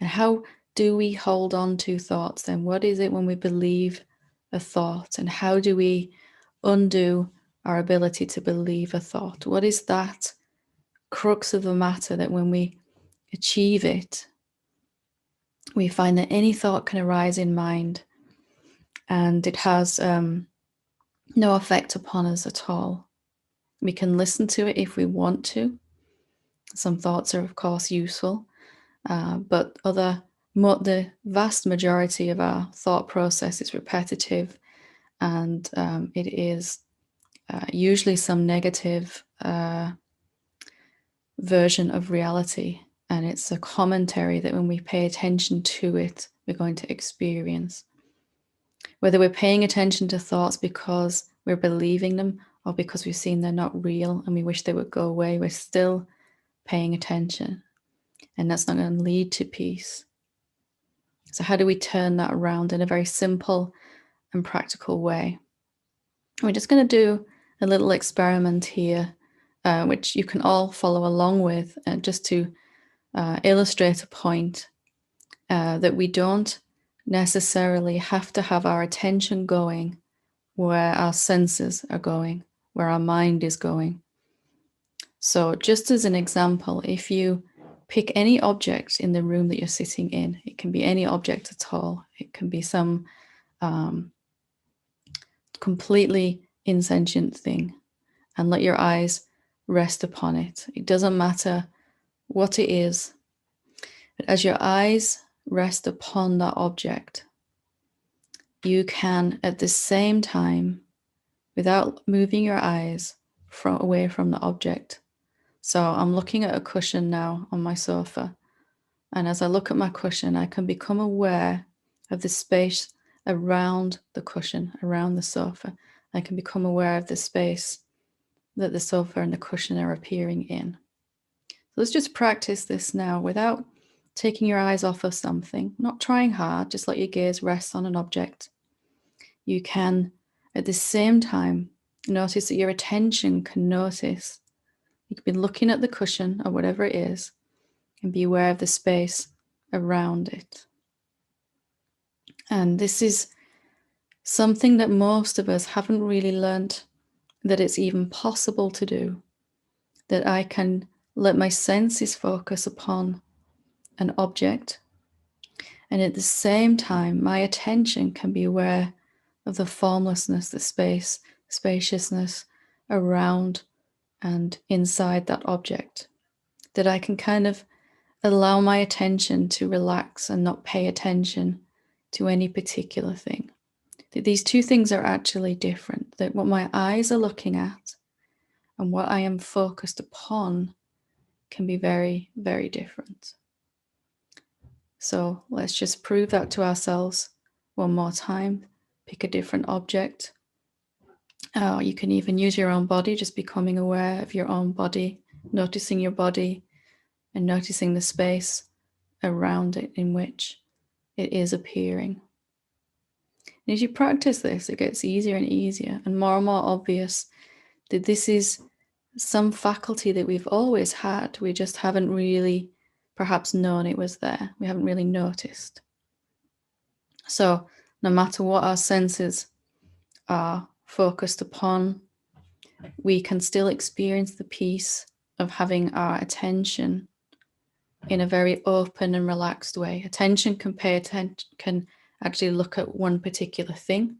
And how do we hold on to thoughts then? What is it when we believe a thought? And how do we undo our ability to believe a thought? What is that crux of the matter that when we achieve it, we find that any thought can arise in mind and it has no effect upon us at all. We can listen to it if we want to. Some thoughts are, of course, useful, but the vast majority of our thought process is repetitive, and it is usually some negative version of reality. And it's a commentary that when we pay attention to it, we're going to experience. Whether we're paying attention to thoughts because we're believing them or because we've seen they're not real and we wish they would go away, we're still paying attention. And that's not going to lead to peace. So how do we turn that around in a very simple and practical way? We're just going to do a little experiment here, which you can all follow along with, just to illustrate a point that we don't necessarily have to have our attention going where our senses are going, where our mind is going. So just as an example, if you pick any object in the room that you're sitting in, it can be any object at all. It can be some completely insentient thing, and let your eyes rest upon it. It doesn't matter what it is, but as your eyes rest upon that object, you can at the same time, without moving your eyes away from the object. So I'm looking at a cushion now on my sofa, and as I look at my cushion, I can become aware of the space around the cushion, around the sofa. I can become aware of the space that the sofa and the cushion are appearing in. So let's just practice this now without taking your eyes off of something, not trying hard, just let your gaze rest on an object. You can, at the same time, notice that your attention can notice. You could be looking at the cushion or whatever it is and be aware of the space around it. And this is something that most of us haven't really learnt that it's even possible to do, that I can let my senses focus upon an object, and at the same time my attention can be aware of the formlessness, the spaciousness around and inside that object, that I can kind of allow my attention to relax and not pay attention to any particular thing. That these two things are actually different, that what my eyes are looking at and what I am focused upon can be very, very different. So let's just prove that to ourselves one more time. Pick a different object. You can even use your own body, just becoming aware of your own body, noticing your body and noticing the space around it in which it is appearing. And as you practice this, it gets easier and easier and more obvious that this is some faculty that we've always had. We just haven't really perhaps known it was there. We haven't really noticed. So no matter what our senses are focused upon, we can still experience the peace of having our attention in a very open and relaxed way. Attention can actually look at one particular thing.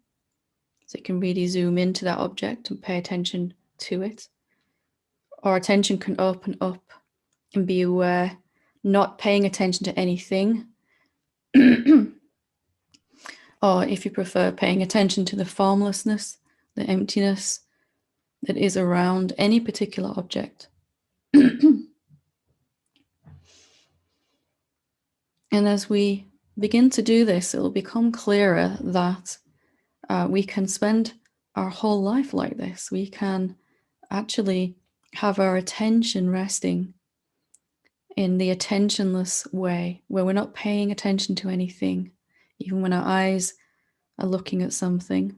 So it can really zoom into that object and pay attention to it. Or attention can open up and be aware, not paying attention to anything. Or if you prefer, paying attention to the formlessness, the emptiness that is around any particular object. And as we begin to do this, it will become clearer that we can spend our whole life like this. We can actually have our attention resting in the attentionless way, where we're not paying attention to anything, even when our eyes are looking at something.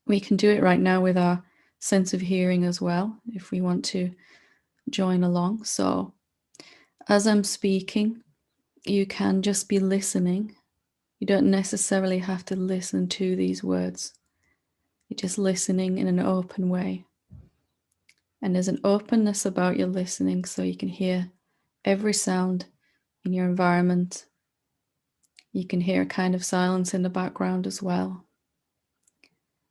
We can do it right now with our sense of hearing as well, if we want to join along. So as I'm speaking, you can just be listening. You don't necessarily have to listen to these words. You're just listening in an open way. And there's an openness about your listening, so you can hear every sound in your environment. You can hear a kind of silence in the background as well.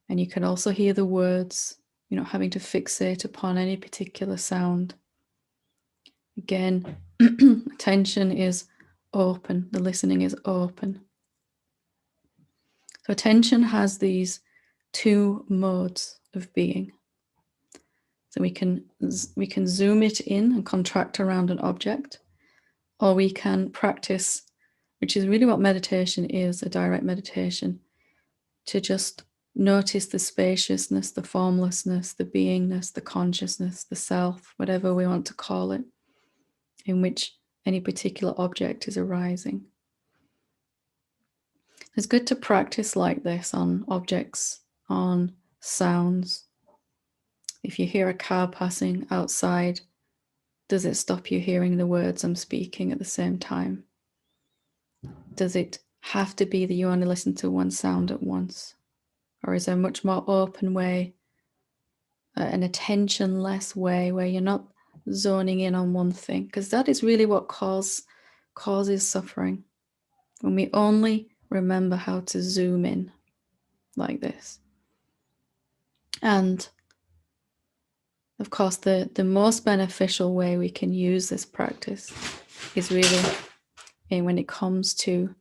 And you can also hear the words. You're not having to fixate upon any particular sound. Again, attention is open. The listening is open. So attention has these two modes of being. So we can zoom it in and contract around an object, or we can practice, which is really what meditation is, a direct meditation, to just notice the spaciousness, the formlessness, the beingness, the consciousness, the self, whatever we want to call it, in which any particular object is arising. It's good to practice like this on objects, on sounds. If you hear a car passing outside, does it stop you hearing the words I'm speaking at the same time? Does it have to be that you only listen to one sound at once? Or is there a much more open way, an attentionless way, where you're not zoning in on one thing? Because that is really what causes suffering. When we only remember how to zoom in like this. And of course, the most beneficial way we can use this practice is really when it comes to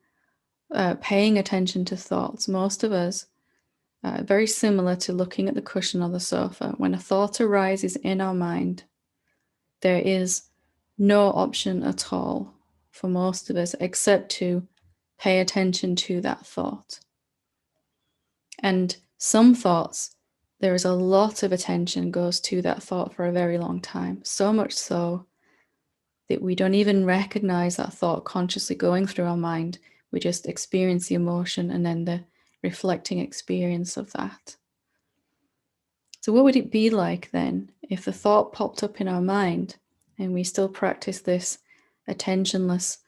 paying attention to thoughts. Most of us, very similar to looking at the cushion or the sofa, when a thought arises in our mind, there is no option at all for most of us except to pay attention to that thought. And some thoughts, there is a lot of attention goes to that thought for a very long time, so much so that we don't even recognize that thought consciously going through our mind. We just experience the emotion and then the reflecting experience of that. So what would it be like then if the thought popped up in our mind and we still practice this attentionless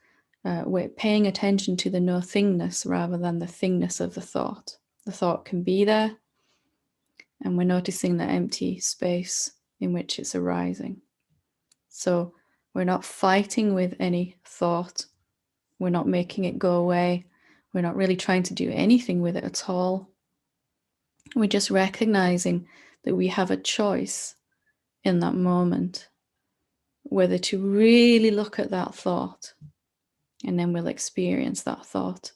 way, paying attention to the no-thingness rather than the thingness of the thought? The thought can be there, and we're noticing the empty space in which it's arising. So we're not fighting with any thought. We're not making it go away. We're not really trying to do anything with it at all. We're just recognizing that we have a choice in that moment, whether to really look at that thought and then we'll experience that thought,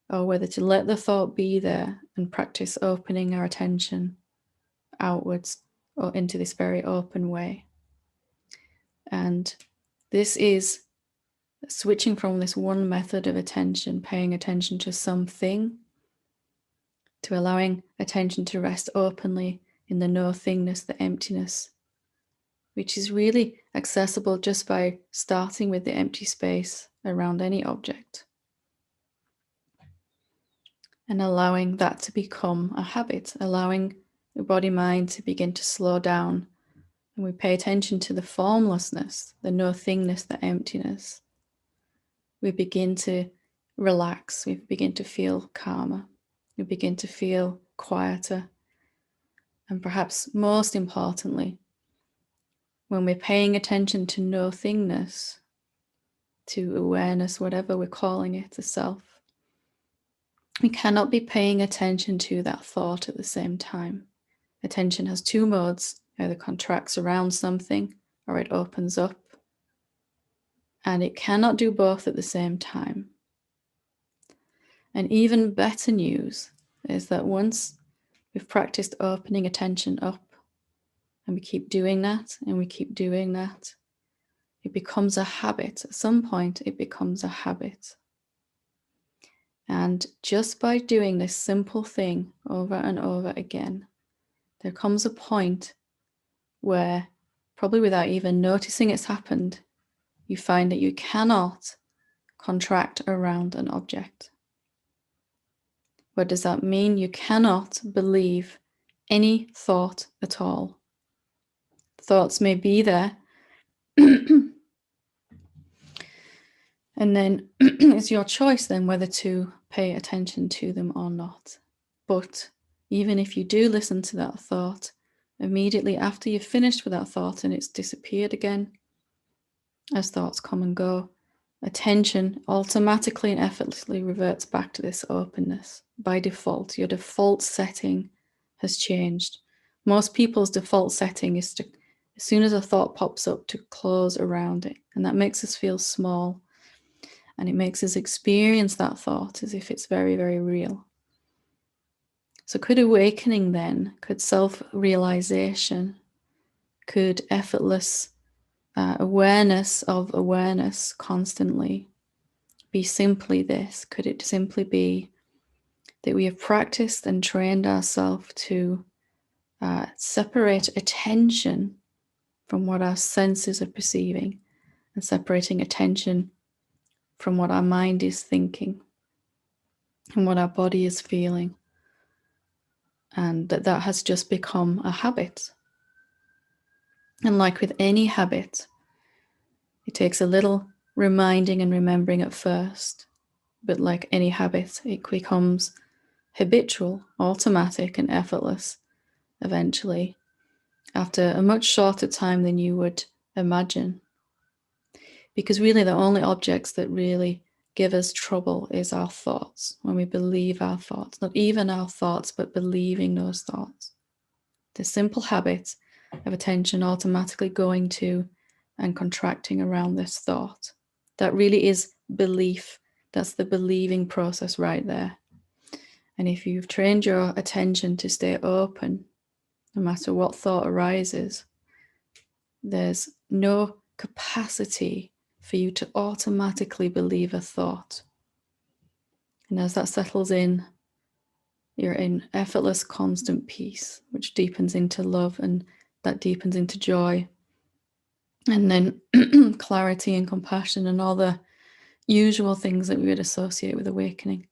or whether to let the thought be there and practice opening our attention outwards or into this very open way. And this is switching from this one method of attention, paying attention to something, to allowing attention to rest openly in the no-thingness, the emptiness, which is really accessible just by starting with the empty space around any object and allowing that to become a habit, allowing the body-mind to begin to slow down. And we pay attention to the formlessness, the no-thingness, the emptiness. We begin to relax, we begin to feel calmer, we begin to feel quieter. And perhaps most importantly, when we're paying attention to no-thingness, to awareness, whatever we're calling it, the self, we cannot be paying attention to that thought at the same time. Attention has two modes, either contracts around something or it opens up. And it cannot do both at the same time. And even better news is that once we've practiced opening attention up, and we keep doing that, and we keep doing that, it becomes a habit. At some point, it becomes a habit. And just by doing this simple thing over and over again, there comes a point where, probably without even noticing it's happened, you find that you cannot contract around an object. What does that mean? You cannot believe any thought at all. Thoughts may be there, And then it's your choice then whether to pay attention to them or not. But even if you do listen to that thought, immediately after you've finished with that thought and it's disappeared again, as thoughts come and go, attention automatically and effortlessly reverts back to this openness. By default, your default setting has changed. Most people's default setting is to, as soon as a thought pops up, to close around it. And that makes us feel small. And it makes us experience that thought as if it's very, very real. So could awakening then, could self-realization, could effortless awareness of awareness constantly be simply this? Could it simply be that we have practiced and trained ourselves to separate attention from what our senses are perceiving and separating attention from what our mind is thinking and what our body is feeling, and that has just become a habit. And like with any habit, it takes a little reminding and remembering at first, but like any habit, it becomes habitual, automatic, and effortless eventually, after a much shorter time than you would imagine. Because really the only objects that really give us trouble is our thoughts, when we believe our thoughts, not even our thoughts, but believing those thoughts. The simple habit of attention automatically going to and contracting around this thought. That really is belief. That's the believing process right there. And if you've trained your attention to stay open, no matter what thought arises, there's no capacity for you to automatically believe a thought. And as that settles in, you're in effortless, constant peace, which deepens into love, and that deepens into joy. And then clarity and compassion and all the usual things that we would associate with awakening.